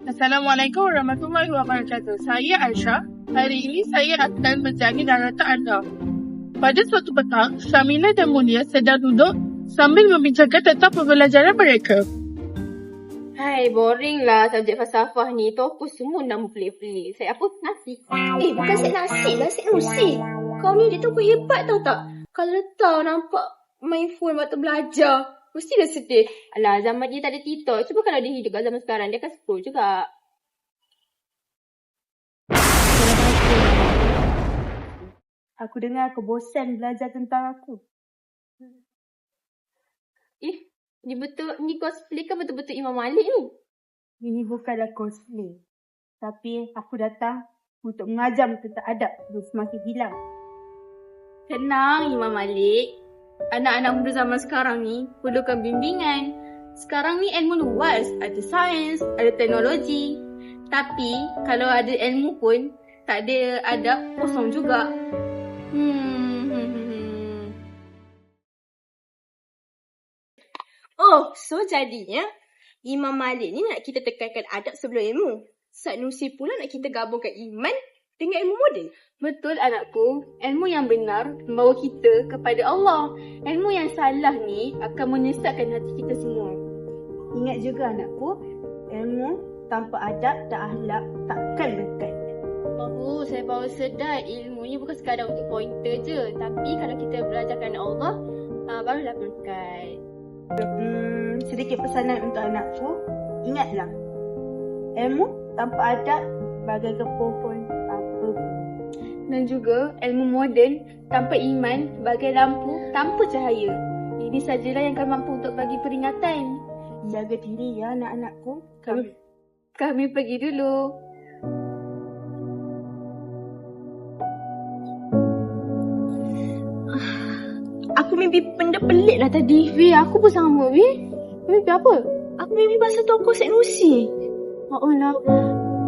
Assalamualaikum warahmatullahi wabarakatuh. Saya Aisyah. Hari ini saya akan bertanya daratan anda. Pada suatu petang, Syamila dan Mulia sedang duduk sambil membincangkan tentang pembelajaran mereka. Hai, boring lah subjek falsafah ni. Topik semua nama pelik-pelik. Saya apa? Nasi. Bukan set nasi lah, set nusi. Kau ni dia tu kau hebat tau tak? Kalau tahu nampak main phone waktu belajar, mesti dah sedih. Alah, zaman dia tak ada TikTok. Cuba kalau dia hidup kat zaman sekarang, dia akan scroll juga. Aku dengar aku bosan belajar tentang aku. Ni cosplay kan betul-betul Imam Malik ni? Ini bukanlah cosplay. Tapi aku datang untuk mengajar tentang adab yang semakin hilang. Tenang Imam Malik. Anak-anak muda zaman sekarang ni perlukan bimbingan. Sekarang ni ilmu luas. Ada sains, ada teknologi. Tapi kalau ada ilmu pun tak ada adab, kosong juga. Oh, so jadinya Imam Malik ni nak kita tekankan adab sebelum ilmu. Sanusi pula nak kita gabungkan iman dengan ilmu moden. Betul anakku. Ilmu yang benar membawa kita kepada Allah. Ilmu yang salah ni akan menyesatkan hati kita semua. Ingat juga anakku, ilmu tanpa adab dan akhlak takkan berkat. Saya baru sedar ilmu ni bukan sekadar untuk pointer je. Tapi kalau kita belajarkan Allah, barulah berkat. Sedikit pesanan untuk anakku. Ingatlah, ilmu tanpa adab bagaikan pohon apa. Dan juga ilmu moden tanpa iman bagai lampu tanpa cahaya. Ini sajalah yang kami mampu untuk bagi peringatan. Jaga diri ya anak-anakku. Kami pergi dulu. Aku mimpi benda pelik lah tadi. Aku pun sama, Mimpi apa? Aku mimpi pasal tu aku set nusi. Maaflah.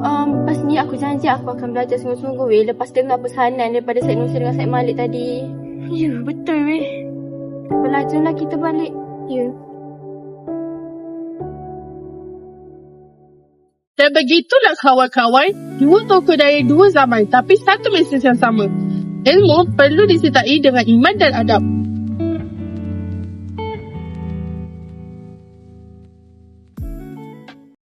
Lepas ni aku janji aku akan belajar sungguh-sungguh, lepas dengar pesanan daripada Syed Nusi dengan Syed Malik tadi. Ya, betul, Belajarlah kita balik. Ya. Dan begitulah kawan-kawan, dua tokoh dari dua zaman tapi satu mesej yang sama. Ilmu perlu disertai dengan iman dan adab.